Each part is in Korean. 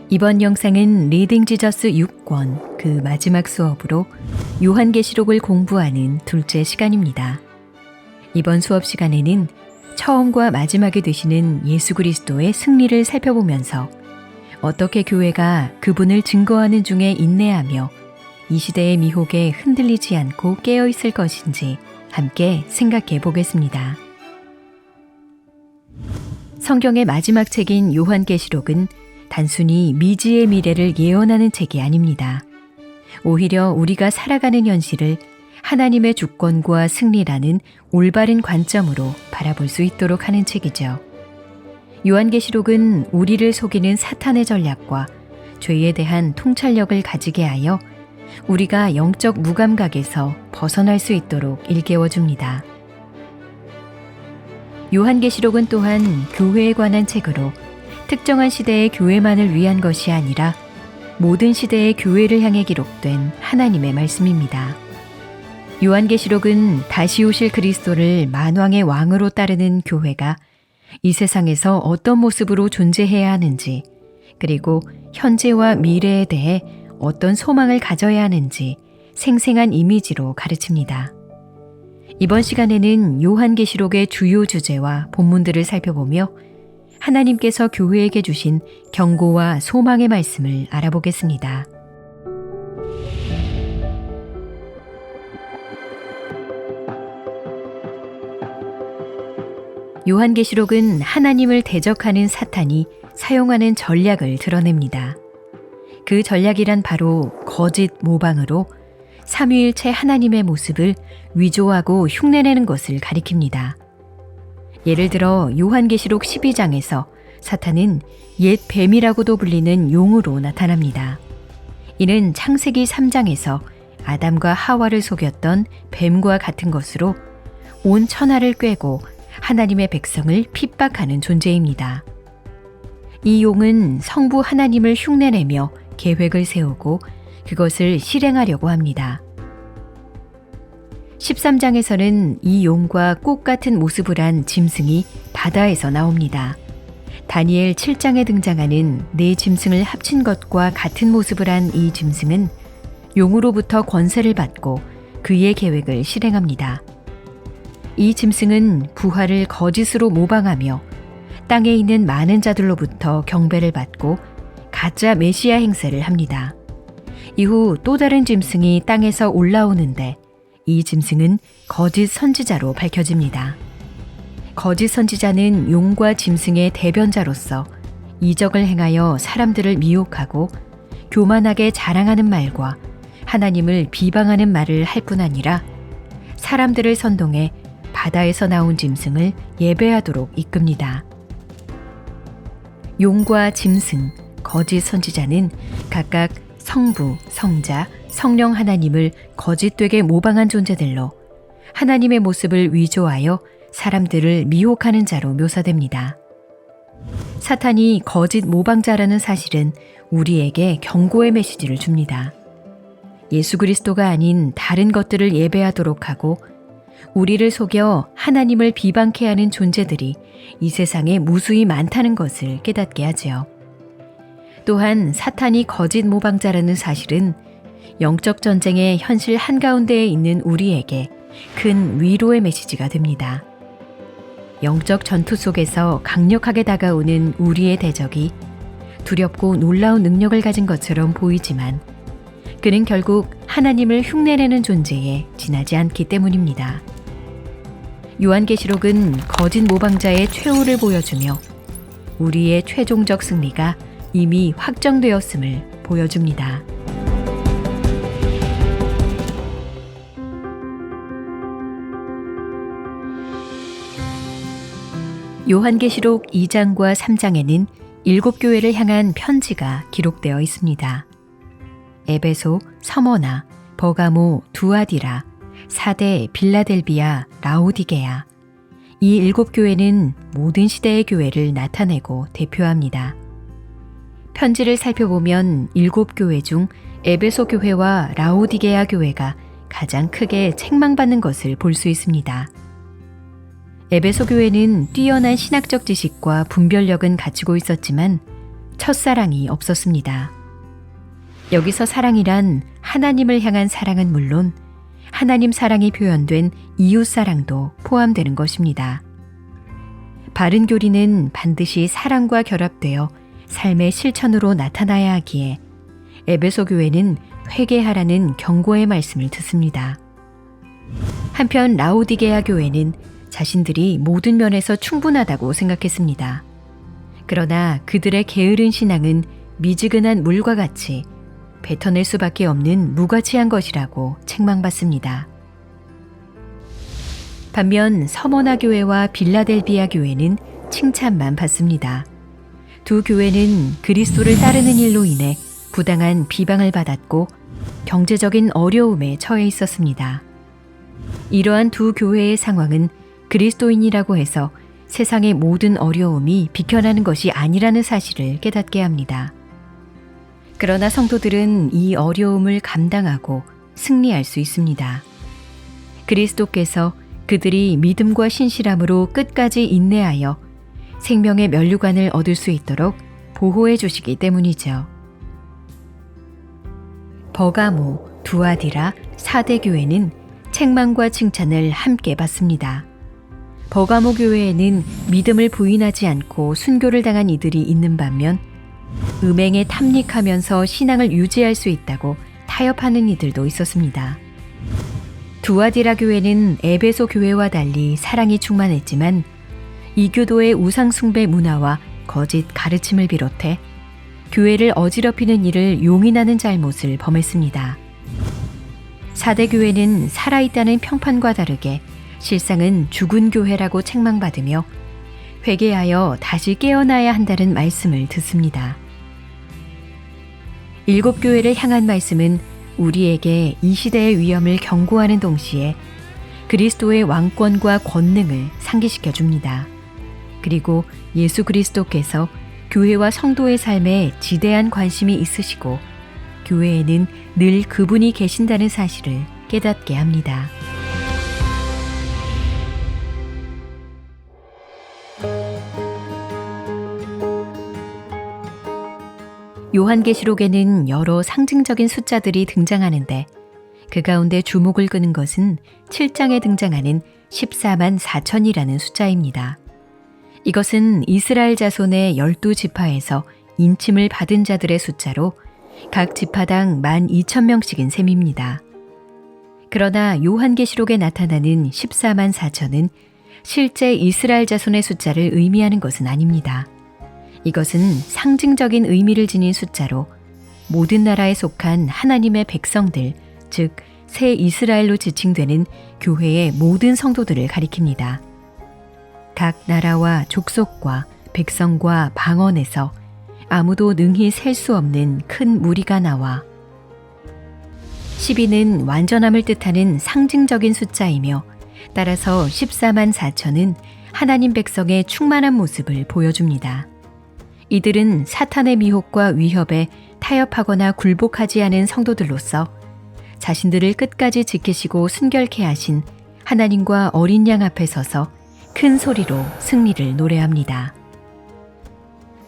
이번 영상은 리딩 지저스 6권 그 마지막 수업으로 요한계시록을 공부하는 둘째 시간입니다. 이번 수업 시간에는 처음과 마지막이 되시는 예수 그리스도의 승리를 살펴보면서 어떻게 교회가 그분을 증거하는 중에 인내하며 이 시대의 미혹에 흔들리지 않고 깨어있을 것인지 함께 생각해 보겠습니다. 성경의 마지막 책인 요한계시록은 단순히 미지의 미래를 예언하는 책이 아닙니다. 오히려 우리가 살아가는 현실을 하나님의 주권과 승리라는 올바른 관점으로 바라볼 수 있도록 하는 책이죠. 요한계시록은 우리를 속이는 사탄의 전략과 죄에 대한 통찰력을 가지게 하여 우리가 영적 무감각에서 벗어날 수 있도록 일깨워줍니다. 요한계시록은 또한 교회에 관한 책으로 특정한 시대의 교회만을 위한 것이 아니라 모든 시대의 교회를 향해 기록된 하나님의 말씀입니다. 요한계시록은 다시 오실 그리스도를 만왕의 왕으로 따르는 교회가 이 세상에서 어떤 모습으로 존재해야 하는지, 그리고 현재와 미래에 대해 어떤 소망을 가져야 하는지 생생한 이미지로 가르칩니다. 이번 시간에는 요한계시록의 주요 주제와 본문들을 살펴보며 하나님께서 교회에게 주신 경고와 소망의 말씀을 알아보겠습니다. 요한계시록은 하나님을 대적하는 사탄이 사용하는 전략을 드러냅니다. 그 전략이란 바로 거짓 모방으로 삼위일체 하나님의 모습을 위조하고 흉내내는 것을 가리킵니다. 예를 들어 요한계시록 12장에서 사탄은 옛 뱀이라고도 불리는 용으로 나타납니다. 이는 창세기 3장에서 아담과 하와를 속였던 뱀과 같은 것으로 온 천하를 꿰고 하나님의 백성을 핍박하는 존재입니다. 이 용은 성부 하나님을 흉내내며 계획을 세우고 그것을 실행하려고 합니다. 13장에서는 이 용과 꽃 같은 모습을 한 짐승이 바다에서 나옵니다. 다니엘 7장에 등장하는 네 짐승을 합친 것과 같은 모습을 한 이 짐승은 용으로부터 권세를 받고 그의 계획을 실행합니다. 이 짐승은 부활을 거짓으로 모방하며 땅에 있는 많은 자들로부터 경배를 받고 가짜 메시아 행세를 합니다. 이후 또 다른 짐승이 땅에서 올라오는데 이 짐승은 거짓 선지자로 밝혀집니다. 거짓 선지자는 용과 짐승의 대변자로서 이적을 행하여 사람들을 미혹하고 교만하게 자랑하는 말과 하나님을 비방하는 말을 할 뿐 아니라 사람들을 선동해 바다에서 나온 짐승을 예배하도록 이끕니다. 용과 짐승, 거짓 선지자는 각각 성부, 성자, 성령 하나님을 거짓되게 모방한 존재들로 하나님의 모습을 위조하여 사람들을 미혹하는 자로 묘사됩니다. 사탄이 거짓 모방자라는 사실은 우리에게 경고의 메시지를 줍니다. 예수 그리스도가 아닌 다른 것들을 예배하도록 하고 우리를 속여 하나님을 비방케 하는 존재들이 이 세상에 무수히 많다는 것을 깨닫게 하지요. 또한 사탄이 거짓 모방자라는 사실은 영적 전쟁의 현실 한가운데에 있는 우리에게 큰 위로의 메시지가 됩니다. 영적 전투 속에서 강력하게 다가오는 우리의 대적이 두렵고 놀라운 능력을 가진 것처럼 보이지만 그는 결국 하나님을 흉내내는 존재에 지나지 않기 때문입니다. 요한계시록은 거짓 모방자의 최후를 보여주며 우리의 최종적 승리가 이미 확정되었음을 보여줍니다. 요한계시록 2장과 3장에는 7교회를 향한 편지가 기록되어 있습니다. 에베소, 서머나, 버가모, 두아디라, 사대, 빌라델비아, 라오디게아. 이 7교회는 모든 시대의 교회를 나타내고 대표합니다. 편지를 살펴보면 7교회 중 에베소 교회와 라오디게아 교회가 가장 크게 책망받는 것을 볼 수 있습니다. 에베소 교회는 뛰어난 신학적 지식과 분별력은 갖추고 있었지만 첫사랑이 없었습니다. 여기서 사랑이란 하나님을 향한 사랑은 물론 하나님 사랑이 표현된 이웃사랑도 포함되는 것입니다. 바른 교리는 반드시 사랑과 결합되어 삶의 실천으로 나타나야 하기에 에베소 교회는 회개하라는 경고의 말씀을 듣습니다. 한편 라오디게아 교회는 자신들이 모든 면에서 충분하다고 생각했습니다. 그러나 그들의 게으른 신앙은 미지근한 물과 같이 뱉어낼 수밖에 없는 무가치한 것이라고 책망받습니다. 반면 서머나 교회와 빌라델비아 교회는 칭찬만 받습니다. 두 교회는 그리스도를 따르는 일로 인해 부당한 비방을 받았고 경제적인 어려움에 처해 있었습니다. 이러한 두 교회의 상황은 그리스도인이라고 해서 세상의 모든 어려움이 비켜나는 것이 아니라는 사실을 깨닫게 합니다. 그러나 성도들은 이 어려움을 감당하고 승리할 수 있습니다. 그리스도께서 그들이 믿음과 신실함으로 끝까지 인내하여 생명의 면류관을 얻을 수 있도록 보호해 주시기 때문이죠. 버가모, 두아디라, 사대 교회는 책망과 칭찬을 함께 받습니다. 버가모 교회에는 믿음을 부인하지 않고 순교를 당한 이들이 있는 반면 음행에 탐닉하면서 신앙을 유지할 수 있다고 타협하는 이들도 있었습니다. 두아디라 교회는 에베소 교회와 달리 사랑이 충만했지만 이교도의 우상숭배 문화와 거짓 가르침을 비롯해 교회를 어지럽히는 일을 용인하는 잘못을 범했습니다. 사대 교회는 살아있다는 평판과 다르게 실상은 죽은 교회라고 책망받으며 회개하여 다시 깨어나야 한다는 말씀을 듣습니다. 일곱 교회를 향한 말씀은 우리에게 이 시대의 위험을 경고하는 동시에 그리스도의 왕권과 권능을 상기시켜 줍니다. 그리고 예수 그리스도께서 교회와 성도의 삶에 지대한 관심이 있으시고 교회에는 늘 그분이 계신다는 사실을 깨닫게 합니다. 요한계시록에는 여러 상징적인 숫자들이 등장하는데 그 가운데 주목을 끄는 것은 7장에 등장하는 14만 4천이라는 숫자입니다. 이것은 이스라엘 자손의 12지파에서 인침을 받은 자들의 숫자로 각 지파당 12,000명씩인 셈입니다. 그러나 요한계시록에 나타나는 14만 4천은 실제 이스라엘 자손의 숫자를 의미하는 것은 아닙니다. 이것은 상징적인 의미를 지닌 숫자로 모든 나라에 속한 하나님의 백성들, 즉 새 이스라엘로 지칭되는 교회의 모든 성도들을 가리킵니다. 각 나라와 족속과 백성과 방언에서 아무도 능히 셀 수 없는 큰 무리가 나와 12는 완전함을 뜻하는 상징적인 숫자이며 따라서 14만 4천은 하나님 백성의 충만한 모습을 보여줍니다. 이들은 사탄의 미혹과 위협에 타협하거나 굴복하지 않은 성도들로서 자신들을 끝까지 지키시고 순결케 하신 하나님과 어린 양 앞에 서서 큰 소리로 승리를 노래합니다.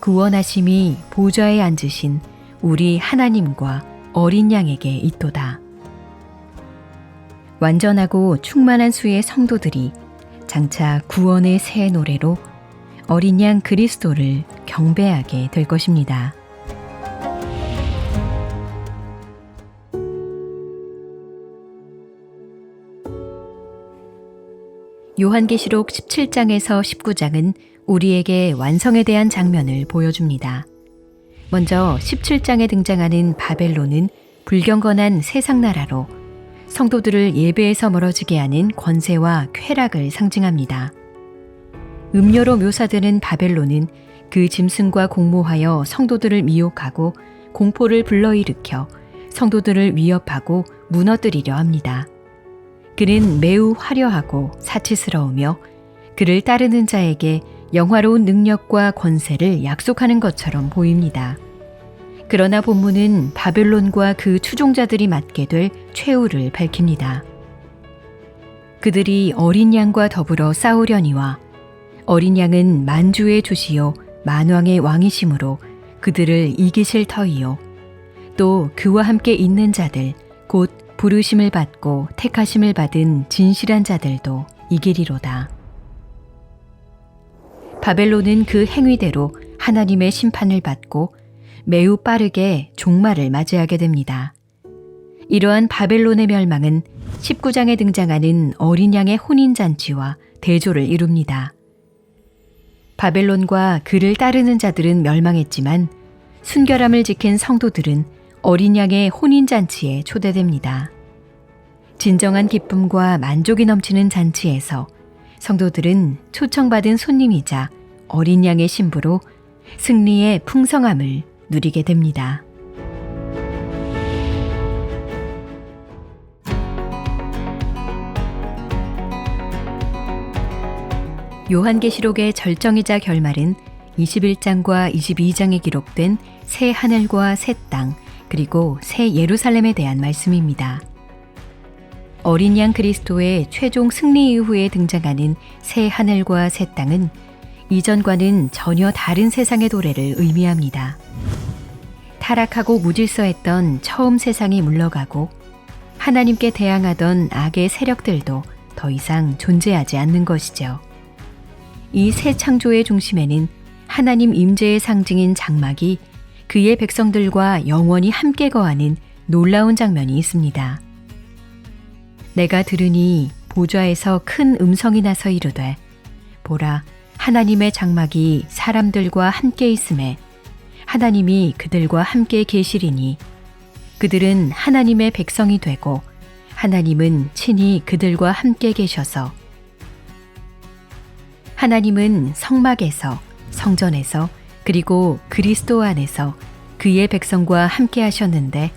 구원하심이 보좌에 앉으신 우리 하나님과 어린 양에게 있도다. 완전하고 충만한 수의 성도들이 장차 구원의 새 노래로 어린 양 그리스도를 경배하게 될 것입니다. 요한계시록 17장에서 19장은 우리에게 완성에 대한 장면을 보여줍니다. 먼저 17장에 등장하는 바벨론은 불경건한 세상나라로 성도들을 예배에서 멀어지게 하는 권세와 쾌락을 상징합니다. 음료로 묘사되는 바벨론은 그 짐승과 공모하여 성도들을 미혹하고 공포를 불러일으켜 성도들을 위협하고 무너뜨리려 합니다. 그는 매우 화려하고 사치스러우며 그를 따르는 자에게 영화로운 능력과 권세를 약속하는 것처럼 보입니다. 그러나 본문은 바벨론과 그 추종자들이 맞게 될 최후를 밝힙니다. 그들이 어린 양과 더불어 싸우려니와 어린 양은 만주의 주시요 만왕의 왕이심으로 그들을 이기실 터이요 또 그와 함께 있는 자들 곧 부르심을 받고 택하심을 받은 진실한 자들도 이기리로다. 바벨론은 그 행위대로 하나님의 심판을 받고 매우 빠르게 종말을 맞이하게 됩니다. 이러한 바벨론의 멸망은 19장에 등장하는 어린 양의 혼인잔치와 대조를 이룹니다. 바벨론과 그를 따르는 자들은 멸망했지만 순결함을 지킨 성도들은 어린 양의 혼인잔치에 초대됩니다. 진정한 기쁨과 만족이 넘치는 잔치에서 성도들은 초청받은 손님이자 어린 양의 신부로 승리의 풍성함을 누리게 됩니다. 요한계시록의 절정이자 결말은 21장과 22장에 기록된 새 하늘과 새 땅, 그리고 새 예루살렘에 대한 말씀입니다. 어린 양 그리스도의 최종 승리 이후에 등장하는 새 하늘과 새 땅은 이전과는 전혀 다른 세상의 도래를 의미합니다. 타락하고 무질서했던 처음 세상이 물러가고 하나님께 대항하던 악의 세력들도 더 이상 존재하지 않는 것이죠. 이 새 창조의 중심에는 하나님 임재의 상징인 장막이 그의 백성들과 영원히 함께 거하는 놀라운 장면이 있습니다. 내가 들으니 보좌에서 큰 음성이 나서 이르되 보라 하나님의 장막이 사람들과 함께 있음에 하나님이 그들과 함께 계시리니 그들은 하나님의 백성이 되고 하나님은 친히 그들과 함께 계셔서 하나님은 성막에서 성전에서 그리고 그리스도 안에서 그의 백성과 함께 하셨는데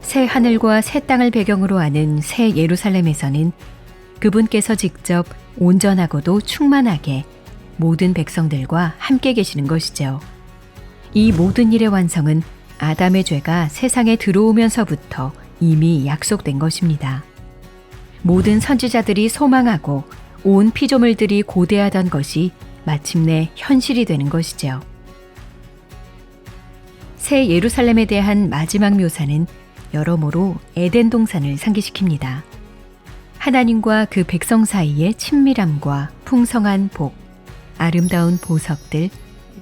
새 하늘과 새 땅을 배경으로 하는 새 예루살렘에서는 그분께서 직접 온전하고도 충만하게 모든 백성들과 함께 계시는 것이죠. 이 모든 일의 완성은 아담의 죄가 세상에 들어오면서부터 이미 약속된 것입니다. 모든 선지자들이 소망하고 온 피조물들이 고대하던 것이 마침내 현실이 되는 것이죠. 새 예루살렘에 대한 마지막 묘사는 여러모로 에덴 동산을 상기시킵니다. 하나님과 그 백성 사이의 친밀함과 풍성한 복, 아름다운 보석들,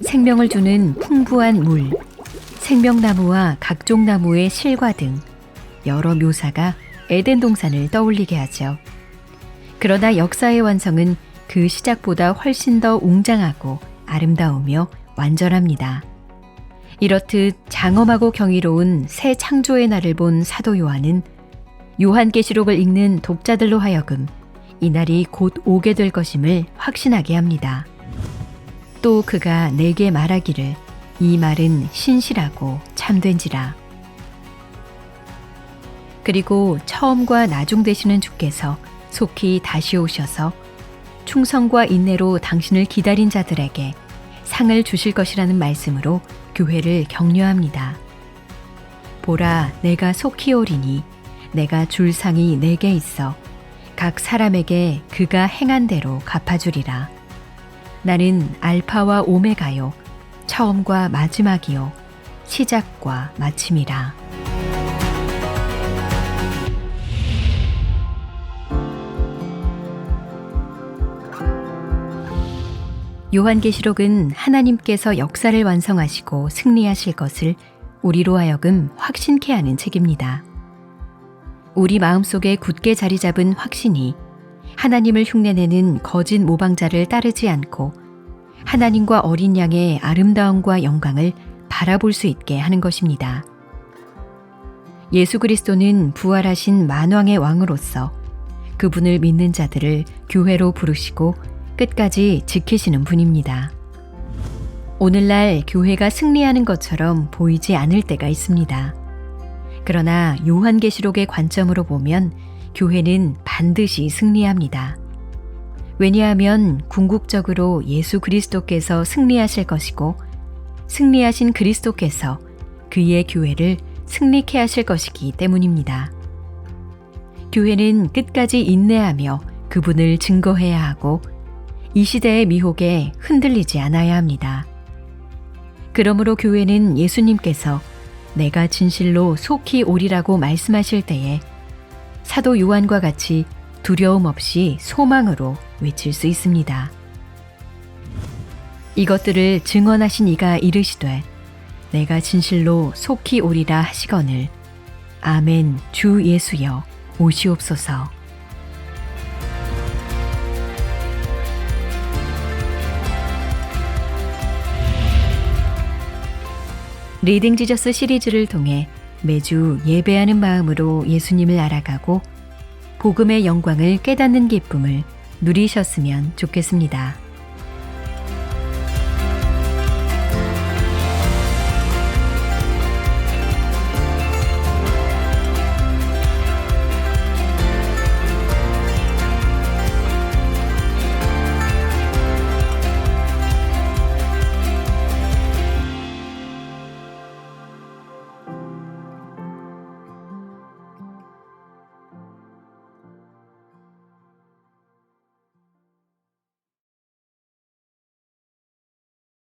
생명을 주는 풍부한 물, 생명나무와 각종 나무의 실과 등 여러 묘사가 에덴 동산을 떠올리게 하죠. 그러나 역사의 완성은 그 시작보다 훨씬 더 웅장하고 아름다우며 완전합니다. 이렇듯 장엄하고 경이로운 새 창조의 날을 본 사도 요한은 요한계시록을 읽는 독자들로 하여금 이 날이 곧 오게 될 것임을 확신하게 합니다. 또 그가 내게 말하기를 이 말은 신실하고 참된지라. 그리고 처음과 나중 되시는 주께서 속히 다시 오셔서 충성과 인내로 당신을 기다린 자들에게 상을 주실 것이라는 말씀으로 교회를 격려합니다. 보라, 내가 속히 오리니 내가 줄 상이 내게 있어 각 사람에게 그가 행한 대로 갚아주리라. 나는 알파와 오메가요, 처음과 마지막이요, 시작과 마침이라. 요한계시록은 하나님께서 역사를 완성하시고 승리하실 것을 우리로 하여금 확신케 하는 책입니다. 우리 마음속에 굳게 자리 잡은 확신이 하나님을 흉내내는 거짓 모방자를 따르지 않고 하나님과 어린 양의 아름다움과 영광을 바라볼 수 있게 하는 것입니다. 예수 그리스도는 부활하신 만왕의 왕으로서 그분을 믿는 자들을 교회로 부르시고 끝까지 지키시는 분입니다. 오늘날 교회가 승리하는 것처럼 보이지 않을 때가 있습니다. 그러나 요한계시록의 관점으로 보면 교회는 반드시 승리합니다. 왜냐하면 궁극적으로 예수 그리스도께서 승리하실 것이고 승리하신 그리스도께서 그의 교회를 승리케 하실 것이기 때문입니다. 교회는 끝까지 인내하며 그분을 증거해야 하고 이 시대의 미혹에 흔들리지 않아야 합니다. 그러므로 교회는 예수님께서 내가 진실로 속히 오리라고 말씀하실 때에 사도 요한과 같이 두려움 없이 소망으로 외칠 수 있습니다. 이것들을 증언하신 이가 이르시되 내가 진실로 속히 오리라 하시거늘 아멘 주 예수여 오시옵소서. 리딩 지저스 시리즈를 통해 매주 예배하는 마음으로 예수님을 알아가고 복음의 영광을 깨닫는 기쁨을 누리셨으면 좋겠습니다.